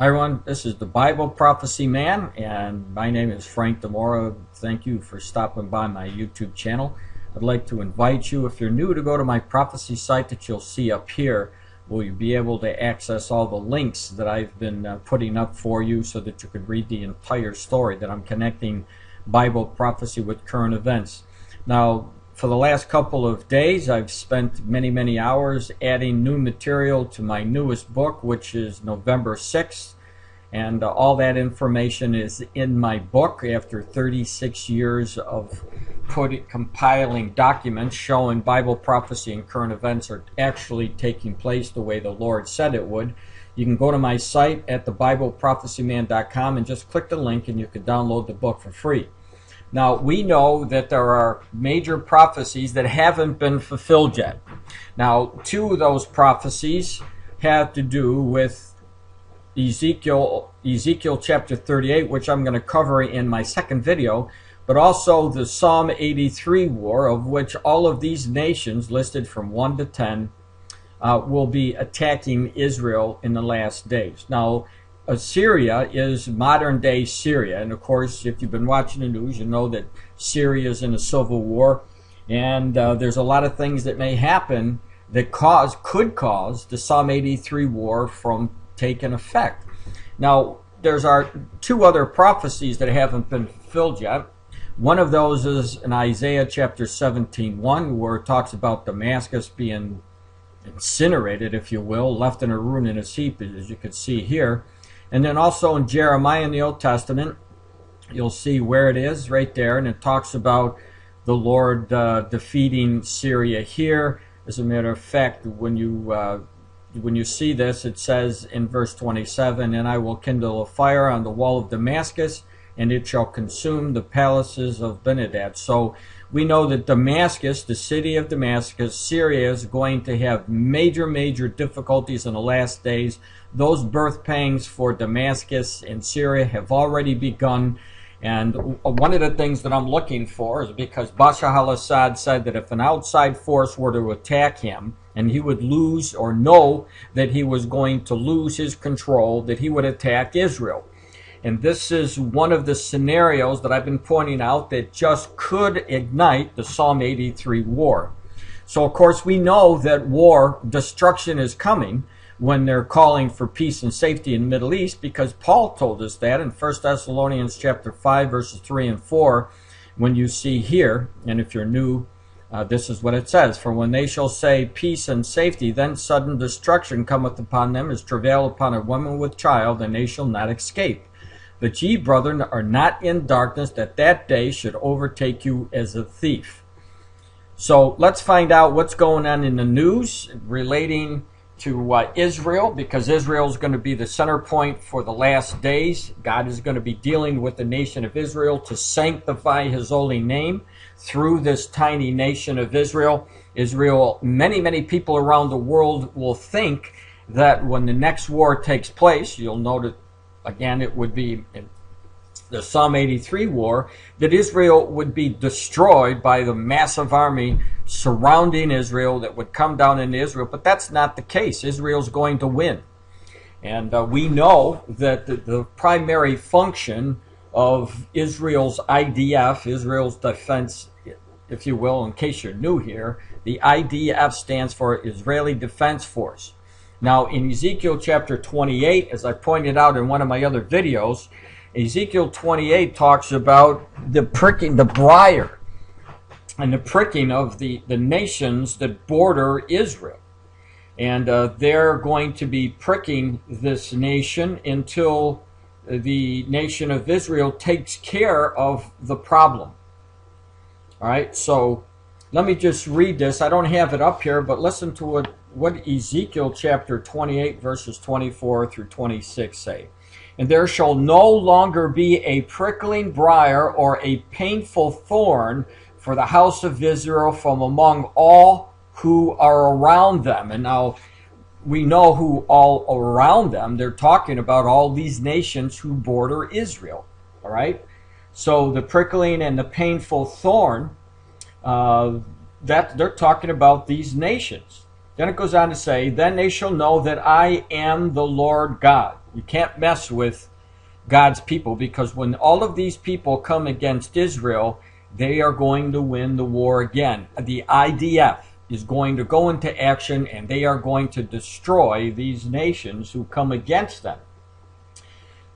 Hi everyone, this is the Bible Prophecy Man, and my name is Frank Demora. Thank you for stopping by my YouTube channel. I'd like to invite you, if you're new, to go to my prophecy site that you'll see up here, where you'll be able to access all the links that I've been putting up for you so that you could read the entire story, that I'm connecting Bible prophecy with current events. Now, for the last couple of days, I've spent many hours adding new material to my newest book, which is November 6th. And all that information is in my book after 36 years of compiling documents showing Bible prophecy and current events are actually taking place the way the Lord said it would. You can go to my site at thebibleprophecyman.com and just click the link and you can download the book for free. Now, we know that there are major prophecies that haven't been fulfilled yet. Now, two of those prophecies have to do with Ezekiel chapter 38, which I'm going to cover in my second video, but also the Psalm 83 war, of which all of these nations listed from 1 to 10 will be attacking Israel in the last days. Now, Syria is modern-day Syria, and of course, if you've been watching the news, you know that Syria is in a civil war, and there's a lot of things that may happen that could cause the Psalm 83 war from taking effect. Now, there's two other prophecies that haven't been fulfilled yet. One of those is in Isaiah chapter 17:1, where it talks about Damascus being incinerated, if you will, left in a ruin and a heap, as you can see here. And then also in Jeremiah in the Old Testament, you'll see where it is right there, and it talks about the Lord defeating Syria here. As a matter of fact, when you see this, it says in verse 27, "And I will kindle a fire on the wall of Damascus, and it shall consume the palaces of Ben-hadad." So we know that Damascus, the city of Damascus, Syria, is going to have major difficulties in the last days. Those birth pangs for Damascus and Syria have already begun. And one of the things that I'm looking for is because Bashar al-Assad said that if an outside force were to attack him, and he would lose or know that he was going to lose his control, that he would attack Israel. And this is one of the scenarios that I've been pointing out that just could ignite the Psalm 83 war. So, of course, we know that war, destruction is coming when they're calling for peace and safety in the Middle East, because Paul told us that in 1 Thessalonians chapter 5, verses 3 and 4, when you see here, and if you're new, this is what it says: "For when they shall say peace and safety, then sudden destruction cometh upon them as travail upon a woman with child, and they shall not escape. But ye, brethren, are not in darkness, that that day should overtake you as a thief." So let's find out what's going on in the news relating to Israel, because Israel is going to be the center point for the last days. God is going to be dealing with the nation of Israel to sanctify his holy name through this tiny nation of Israel. Many people around the world will think that when the next war takes place, you'll note it again, it would be in the Psalm 83 war, that Israel would be destroyed by the massive army surrounding Israel that would come down into Israel. But that's not the case. Israel's going to win. And we know that the primary function of Israel's IDF, Israel's defense, if you will, in case you're new here, the IDF stands for Israeli Defense Force. Now, in Ezekiel chapter 28, as I pointed out in one of my other videos, Ezekiel 28 talks about the pricking, the briar, and the pricking of the nations that border Israel. And they're going to be pricking this nation until the nation of Israel takes care of the problem. All right, so let me just read this. I don't have it up here, but listen to what Ezekiel chapter 28, verses 24 through 26 say. "And there shall no longer be a prickling briar or a painful thorn for the house of Israel from among all who are around them." And now we know who all around them. They're talking about all these nations who border Israel. All right? So the prickling and the painful thorn, that they're talking about these nations. Then it goes on to say, "Then they shall know that I am the Lord God." You can't mess with God's people, because when all of these people come against Israel, they are going to win the war again. The IDF is going to go into action, and they are going to destroy these nations who come against them.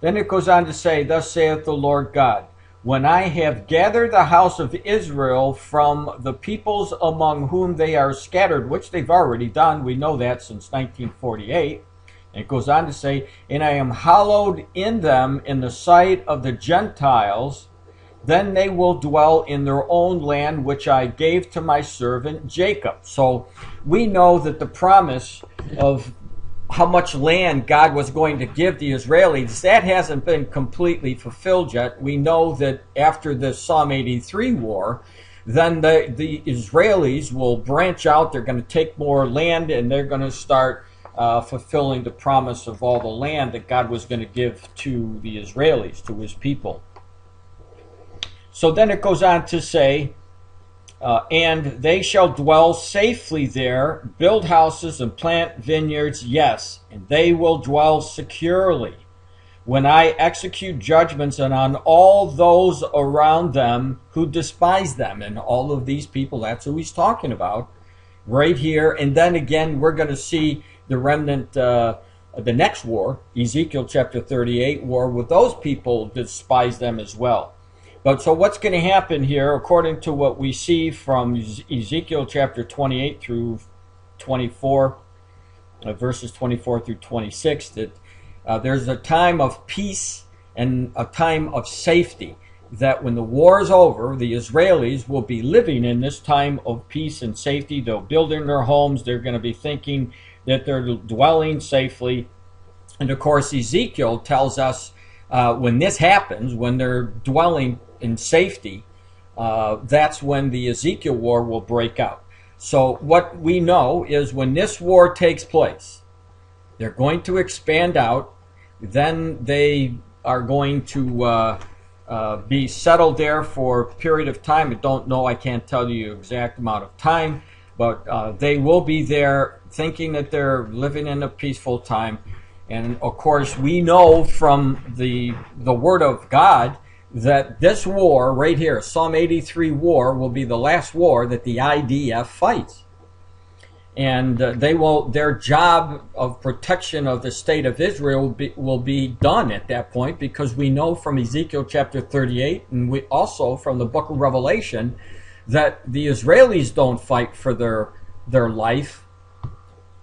Then it goes on to say, thus saith the Lord God, when I have gathered the house of Israel from the peoples among whom they are scattered, which they've already done, we know that since 1948. And it goes on to say, and I am hallowed in them in the sight of the Gentiles, then they will dwell in their own land, which I gave to my servant Jacob. So we know that the promise of how much land God was going to give the Israelis, that hasn't been completely fulfilled yet. We know that after the Psalm 83 war, then the Israelis will branch out. They're going to take more land, and they're going to start fulfilling the promise of all the land that God was going to give to the Israelis, to his people. So then it goes on to say, and they shall dwell safely there, build houses and plant vineyards, yes, and they will dwell securely. When I execute judgments and on all those around them who despise them, and all of these people, that's who he's talking about right here. And then again, we're going to see the remnant, the next war, Ezekiel chapter 38 war, with those people despise them as well. But so what's going to happen here, according to what we see from Ezekiel chapter 28 through 24, verses 24 through 26, that there's a time of peace and a time of safety. That when the war is over, the Israelis will be living in this time of peace and safety. They'll build in their homes. They're going to be thinking that they're dwelling safely. And of course, Ezekiel tells us when this happens, when they're dwelling in safety, that's when the Ezekiel war will break out. So what we know is when this war takes place, they're going to expand out. Then they are going to be settled there for a period of time. I don't know, I can't tell you the exact amount of time, but they will be there thinking that they're living in a peaceful time. And of course, we know from the Word of God that this war right here, Psalm 83 war, will be the last war that the IDF fights. And their job of protection of the state of Israel will be done at that point, because we know from Ezekiel chapter 38, and we also from the book of Revelation, that the Israelis don't fight for their life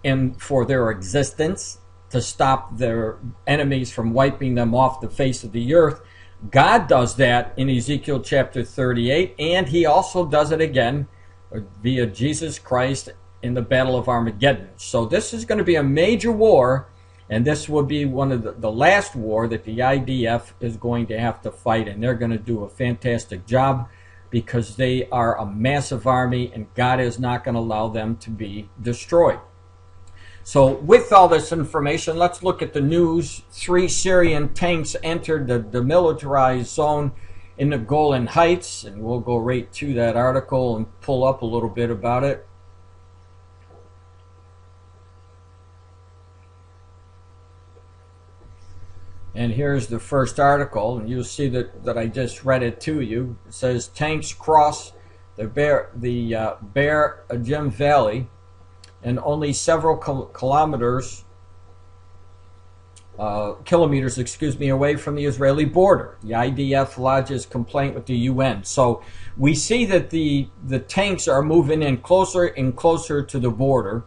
and for their existence to stop their enemies from wiping them off the face of the earth. God does that in Ezekiel chapter 38, and he also does it again via Jesus Christ in the Battle of Armageddon. So this is going to be a major war, and this will be one of the last war that the IDF is going to have to fight, and they're going to do a fantastic job because they are a massive army, and God is not going to allow them to be destroyed. So with all this information, let's look at the news. 3 Syrian tanks entered the demilitarized zone in the Golan Heights, and we'll go right to that article and pull up a little bit about it. And here's the first article, and you'll see that I just read it to you. It says, tanks cross the Bear Ajim Valley and only several kilometers away from the Israeli border. The IDF lodges complaint with the UN. So we see that the tanks are moving in closer and closer to the border.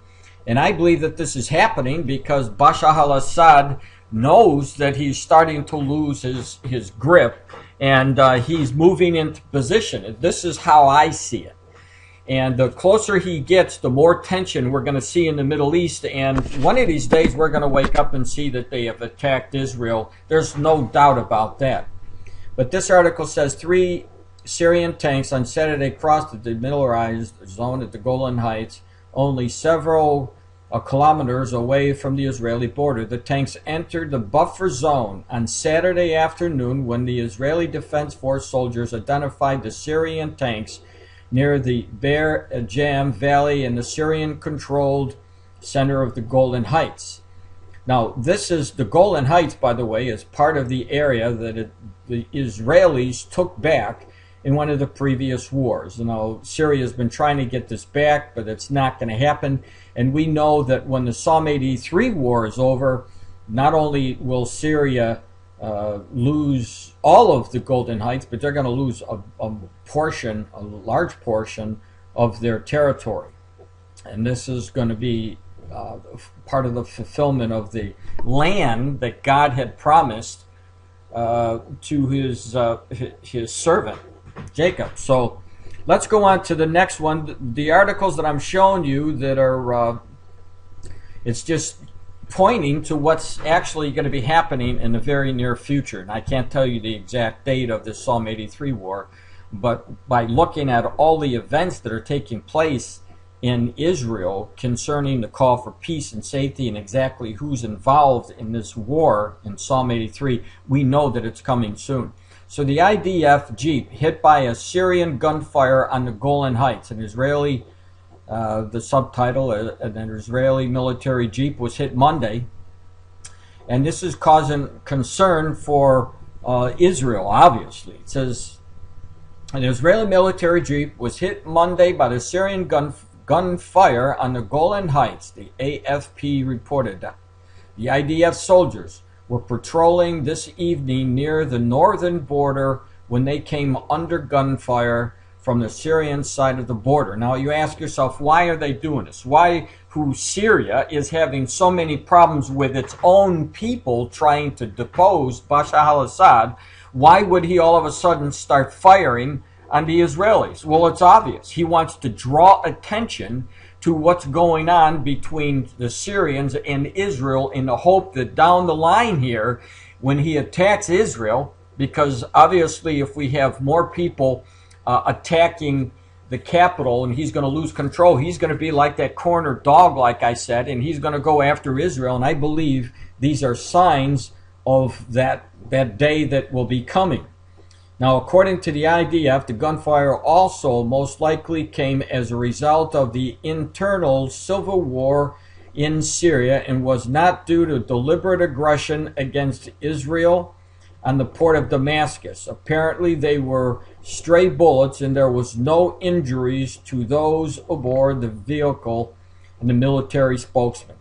And I believe that this is happening because Bashar al-Assad knows that he's starting to lose his grip, and he's moving into position. This is how I see it. And the closer he gets, the more tension we're going to see in the Middle East. And one of these days, we're going to wake up and see that they have attacked Israel. There's no doubt about that. But this article says 3 Syrian tanks on Saturday crossed the demilitarized zone at the Golan Heights, only several kilometers away from the Israeli border. The tanks entered the buffer zone on Saturday afternoon when the Israeli Defense Force soldiers identified the Syrian tanks near the Bear Ajim Valley in the Syrian-controlled center of the Golan Heights. Now, this is the Golan Heights, by the way, is part of the area that the Israelis took back in one of the previous wars. You know, Syria has been trying to get this back, but it's not going to happen. And we know that when the Psalm 83 war is over, not only will Syria lose all of the Golan Heights, but they're going to lose a large portion of their territory. And this is going to be part of the fulfillment of the land that God had promised to his servant Jacob. So let's go on to the next one. The articles that I'm showing you that are it's just pointing to what's actually going to be happening in the very near future. And I can't tell you the exact date of this Psalm 83 war, but by looking at all the events that are taking place in Israel concerning the call for peace and safety and exactly who's involved in this war in Psalm 83, we know that it's coming soon. So the IDF Jeep hit by a Syrian gunfire on the Golan Heights. An Israeli, the subtitle, an Israeli military Jeep was hit Monday. And this is causing concern for Israel, obviously. It says, an Israeli military Jeep was hit Monday by the Syrian gunfire on the Golan Heights, the AFP reported. The IDF soldiers were patrolling this evening near the northern border when they came under gunfire from the Syrian side of the border. Now you ask yourself, why are they doing this? Why, who Syria is having so many problems with its own people trying to depose Bashar al-Assad, why would he all of a sudden start firing on the Israelis? Well, it's obvious. He wants to draw attention to what's going on between the Syrians and Israel in the hope that down the line here, when he attacks Israel, because obviously if we have more people attacking the capital and he's going to lose control, he's going to be like that corner dog, like I said, and he's going to go after Israel. And I believe these are signs of that day that will be coming. Now, according to the IDF, the gunfire also most likely came as a result of the internal civil war in Syria and was not due to deliberate aggression against Israel on the port of Damascus. Apparently, they were stray bullets and there was no injuries to those aboard the vehicle, and the military spokesman.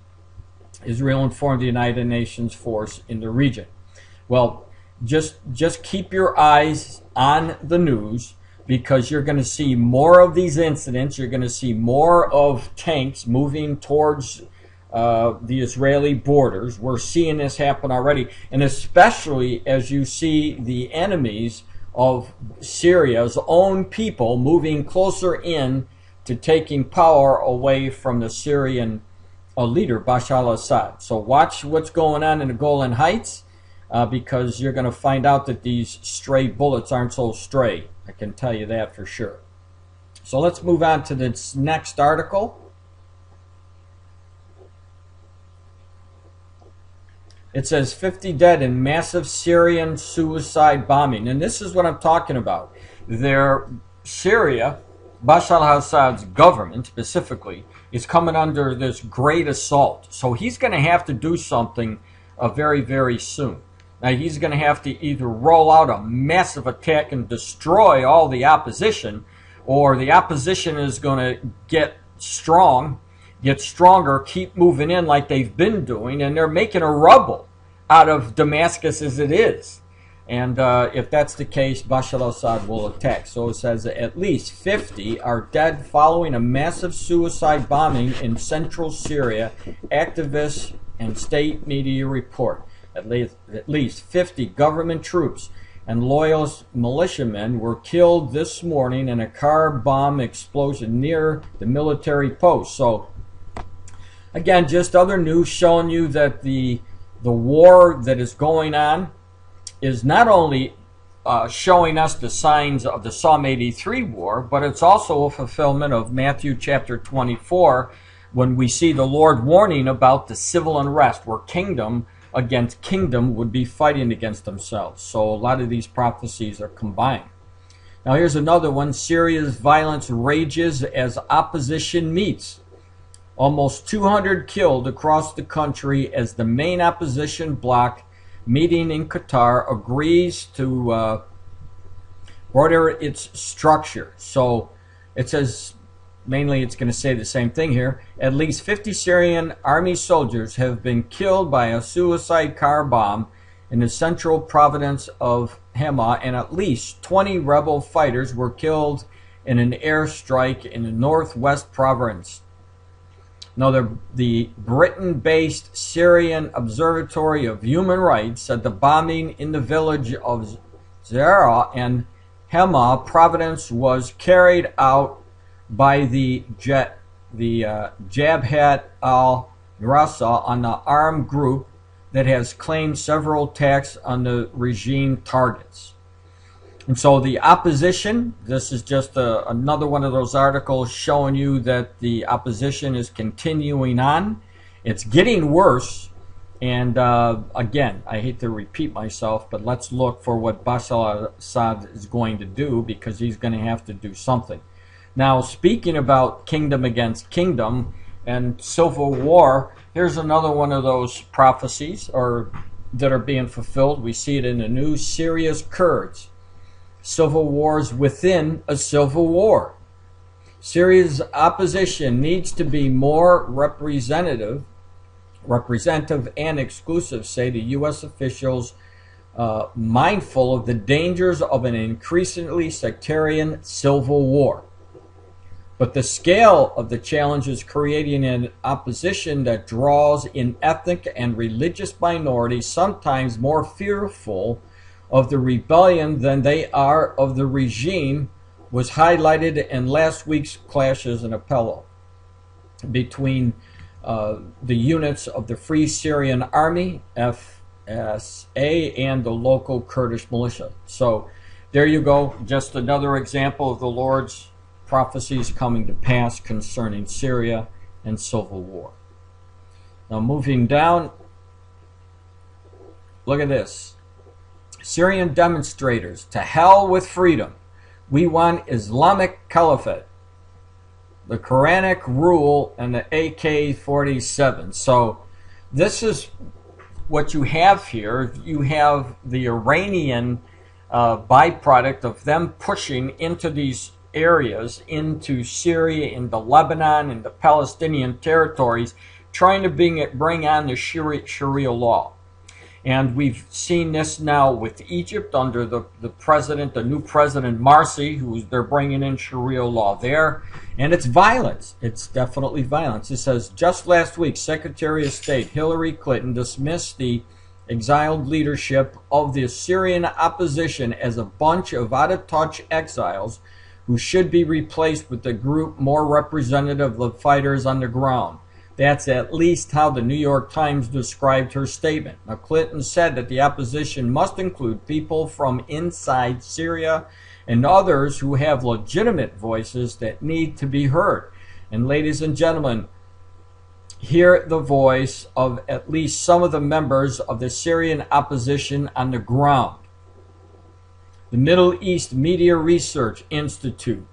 Israel informed the United Nations force in the region. Well, just keep your eyes on the news, because you're going to see more of these incidents. You're going to see more of tanks moving towards the Israeli borders. We're seeing this happen already, and especially as you see the enemies of Syria's own people moving closer in to taking power away from the Syrian leader, Bashar al-Assad. So watch what's going on in the Golan Heights. Because you're going to find out that these stray bullets aren't so stray. I can tell you that for sure. So let's move on to this next article. It says 50 dead in massive Syrian suicide bombing. And this is what I'm talking about. Syria, Bashar al-Assad's government specifically, is coming under this great assault. So he's going to have to do something very, very soon. Now, he's going to have to either roll out a massive attack and destroy all the opposition, or the opposition is going to get stronger, keep moving in like they've been doing, and they're making a rubble out of Damascus as it is. And if that's the case, Bashar al-Assad will attack. So it says that at least 50 are dead following a massive suicide bombing in central Syria, activists and state media report. At least 50 government troops and loyalist militiamen were killed this morning in a car bomb explosion near the military post. So, again, just other news showing you that the war that is going on is not only showing us the signs of the Psalm 83 war, but it's also a fulfillment of Matthew chapter 24, when we see the Lord warning about the civil unrest, where kingdom against kingdom would be fighting against themselves. So a lot of these prophecies are combined. Now here's another one. Syria's violence rages as opposition meets. Almost 200 killed across the country as the main opposition bloc meeting in Qatar agrees to order its structure. So it says, mainly it's going to say the same thing here. At least 50 Syrian army soldiers have been killed by a suicide car bomb in the central province of Hama, and at least 20 rebel fighters were killed in an airstrike in the northwest province. Now, the Britain-based Syrian Observatory of Human Rights said the bombing in the village of Zara and Hama province was carried out by the Jabhat al-Nusra, an armed group that has claimed several attacks on the regime targets. And so the opposition, this is just another one of those articles showing you that the opposition is continuing on. It's getting worse. And again, I hate to repeat myself, but let's look for what Bashar al-Assad is going to do, because he's going to have to do something. Now, speaking about kingdom against kingdom and civil war, here's another one of those prophecies that are being fulfilled. We see it in the news. Syria's Kurds. Civil wars within a civil war. Syria's opposition needs to be more representative and exclusive, say the U.S. officials, mindful of the dangers of an increasingly sectarian civil war. But the scale of the challenge is creating an opposition that draws in ethnic and religious minorities, sometimes more fearful of the rebellion than they are of the regime, was highlighted in last week's clashes in Aleppo between the units of the Free Syrian Army, FSA, and the local Kurdish militia. So there you go, just another example of the Lord's prophecies coming to pass concerning Syria and civil war. Now moving down, look at this. Syrian demonstrators, to hell with freedom. We want Islamic Caliphate, the Quranic rule, and the AK-47. So this is what you have here. You have the Iranian byproduct of them pushing into these areas, into Syria, into Lebanon, into Palestinian territories, trying to bring on the Sharia law. And we've seen this now with Egypt under the new president Morsi, they're bringing in Sharia law there. And it's violence. It's definitely violence. It says, just last week, Secretary of State Hillary Clinton dismissed the exiled leadership of the Syrian opposition as a bunch of out-of-touch exiles who should be replaced with a group more representative of fighters on the ground. That's at least how the New York Times described her statement. Now, Clinton said that the opposition must include people from inside Syria and others who have legitimate voices that need to be heard. And ladies and gentlemen, hear the voice of at least some of the members of the Syrian opposition on the ground. The Middle East Media Research Institute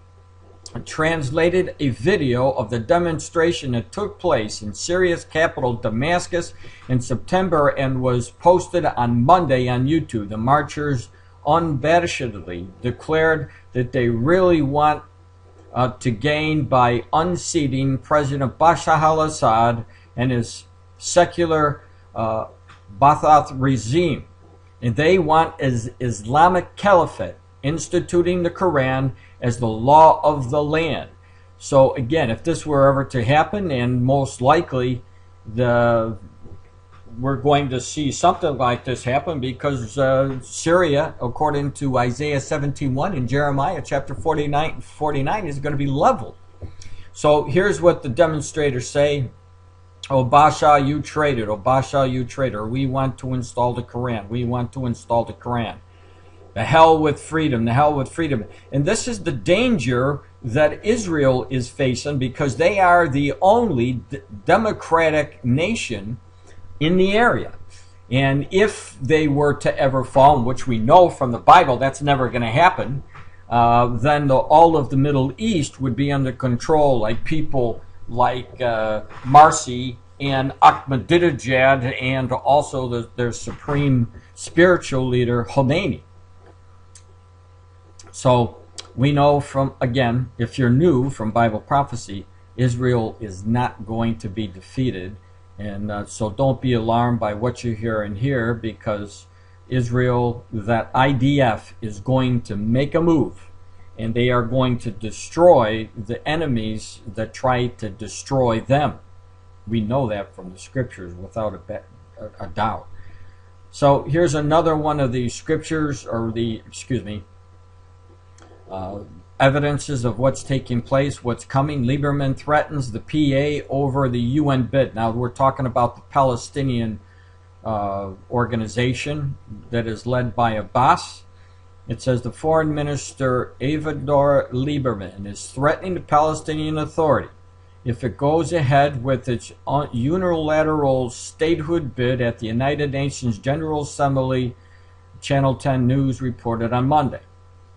translated a video of the demonstration that took place in Syria's capital Damascus in September and was posted on Monday on YouTube. The marchers unabashedly declared that they really want to gain by unseating President Bashar al-Assad and his secular Ba'ath regime. And they want Islamic Caliphate, instituting the Quran as the law of the land. So again, if this were ever to happen, and most likely we're going to see something like this happen, because Syria, according to Isaiah 17:1 and Jeremiah chapter 49, is going to be leveled. So here's what the demonstrators say. Oh, Bashar, you traitor. Oh, Bashar, you traitor. We want to install the Quran. We want to install the Quran. The hell with freedom, the hell with freedom. And this is the danger that Israel is facing, because they are the only democratic nation in the area. And if they were to ever fall, which we know from the Bible that's never going to happen, then all of the Middle East would be under control, like people like Marsi and Ahmadinejad, and also their supreme spiritual leader, Khomeini. So we know from, again, if you're new from Bible prophecy, Israel is not going to be defeated. And so don't be alarmed by what you hear in here, because Israel, that IDF, is going to make a move. And they are going to destroy the enemies that try to destroy them. We know that from the scriptures without a doubt. So here's another one of the scriptures, or the, evidences of what's taking place, what's coming. Lieberman threatens the PA over the UN bid. Now we're talking about the Palestinian organization that is led by Abbas. It says the Foreign Minister Avigdor Lieberman is threatening the Palestinian Authority if it goes ahead with its unilateral statehood bid at the United Nations General Assembly, Channel 10 News reported on Monday.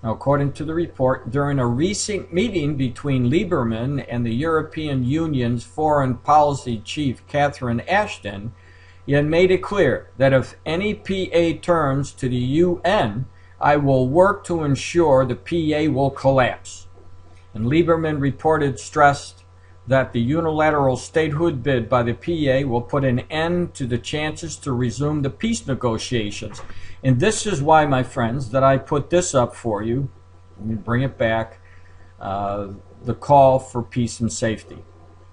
Now, according to the report, during a recent meeting between Lieberman and the European Union's foreign policy chief, Catherine Ashton, he had made it clear that if any PA turns to the UN, I will work to ensure the PA will collapse. And Lieberman reported stressed that the unilateral statehood bid by the PA will put an end to the chances to resume the peace negotiations. And this is why, my friends, that I put this up for you. Let me bring it back. The call for peace and safety.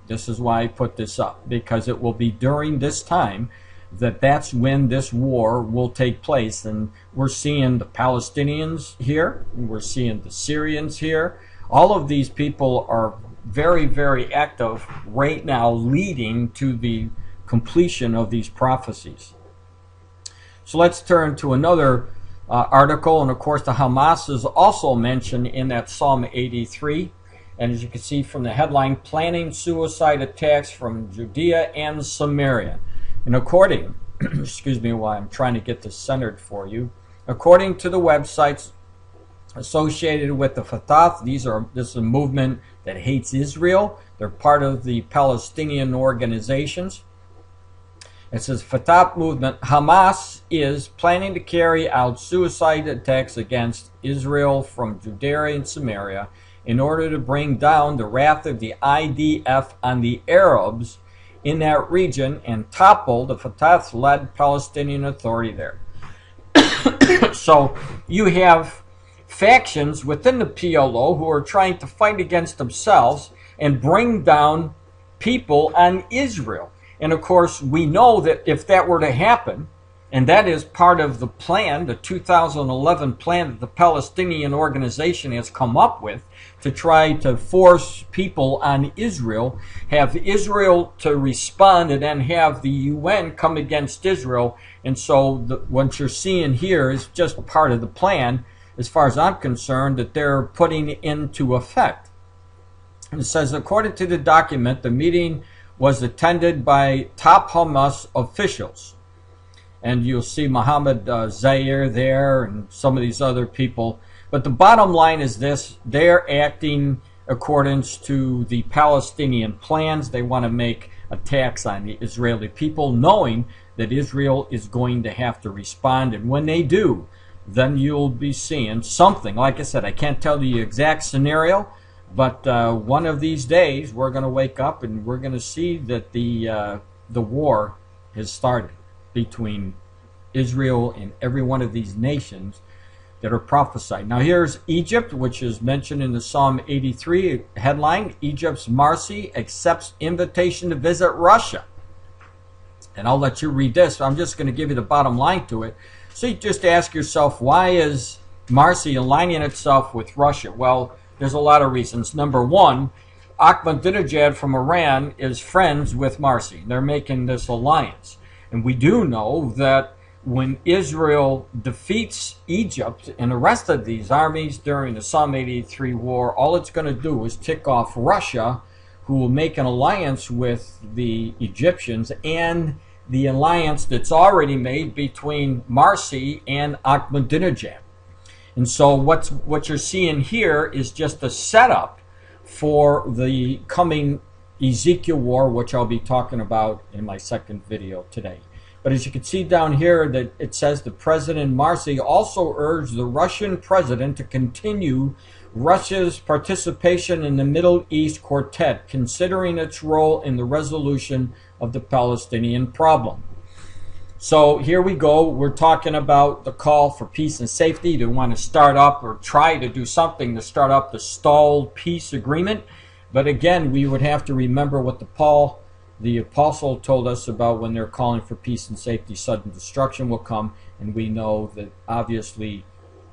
This is why I put this up, because it will be during this time that's when this war will take place. And we're seeing the Palestinians here, we're seeing the Syrians here. All of these people are very, very active right now, leading to the completion of these prophecies. So let's turn to another article, and of course the Hamas is also mentioned in that Psalm 83. And as you can see from the headline, planning suicide attacks from Judea and Samaria. And according, excuse me while I'm trying to get this centered for you, according to the websites associated with the Fatah, this is a movement that hates Israel. They're part of the Palestinian organizations. It says Fatah movement, Hamas is planning to carry out suicide attacks against Israel from Judea and Samaria in order to bring down the wrath of the IDF on the Arabs in that region and topple the Fatah-led Palestinian Authority there. So you have factions within the PLO who are trying to fight against themselves and bring down people on Israel. And of course, we know that if that were to happen, and that is part of the plan, the 2011 plan that the Palestinian organization has come up with to try to force people on Israel, have Israel to respond, and then have the UN come against Israel. And so what you're seeing here is just part of the plan, as far as I'm concerned, that they're putting into effect. And it says, according to the document, the meeting was attended by top Hamas officials. And you'll see Mohammed Zaire there and some of these other people. But the bottom line is this: they're acting accordance to the Palestinian plans. They want to make attacks on the Israeli people, knowing that Israel is going to have to respond. And when they do, then you'll be seeing something. Like I said, I can't tell you the exact scenario, but one of these days we're going to wake up and we're going to see that the war has started between Israel and every one of these nations that are prophesied. Now here's Egypt, which is mentioned in the Psalm 83 headline. Egypt's Marsi accepts invitation to visit Russia. And I'll let you read this. I'm just going to give you the bottom line to it. So you just ask yourself, why is Marsi aligning itself with Russia? Well, there's a lot of reasons. Number one, Ahmadinejad from Iran is friends with Marsi. They're making this alliance. And we do know that when Israel defeats Egypt and the rest of these armies during the Psalm 83 war, all it's going to do is tick off Russia, who will make an alliance with the Egyptians, and the alliance that's already made between Marsi and Ahmadinejad. And so what you're seeing here is just a setup for the coming Ezekiel war, which I'll be talking about in my second video today. But as you can see down here, that it says the President Marcy also urged the Russian president to continue Russia's participation in the Middle East Quartet, considering its role in the resolution of the Palestinian problem. So here we go. We're talking about the call for peace and safety. They want to start up or try to do something to start up the stalled peace agreement. But again, we would have to remember what the apostle told us about when they're calling for peace and safety, sudden destruction will come. And we know that obviously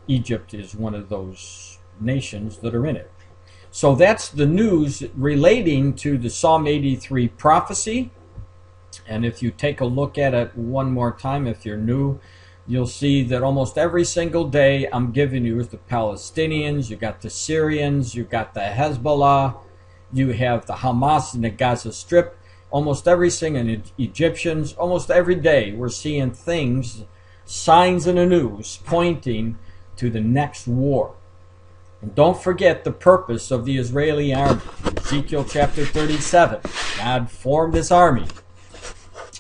Egypt is one of those nations that are in it. So that's the news relating to the Psalm 83 prophecy. And if you take a look at it one more time, if you're new, you'll see that almost every single day I'm giving you is the Palestinians, you got the Syrians, you got the Hezbollah, you have the Hamas in the Gaza Strip, almost everything, and Egyptians. Almost every day we're seeing things, signs in the news pointing to the next war. And don't forget the purpose of the Israeli army. Ezekiel chapter 37, God formed this army,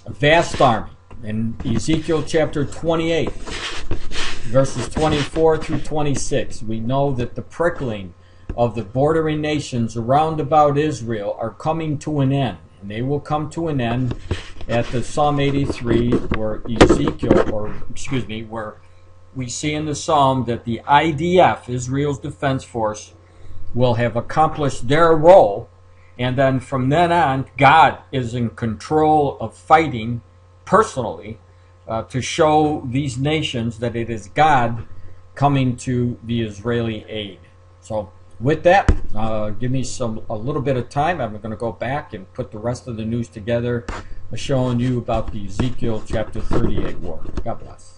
a vast army. In Ezekiel chapter 28, verses 24 through 26, we know that the prickling of the bordering nations around about Israel are coming to an end. And they will come to an end at the Psalm 83, where where we see in the Psalm that the IDF, Israel's Defense Force, will have accomplished their role. And then from then on, God is in control of fighting personally to show these nations that it is God coming to the Israeli aid. So with that, give me a little bit of time. I'm going to go back and put the rest of the news together, showing you about the Ezekiel chapter 38 war. God bless.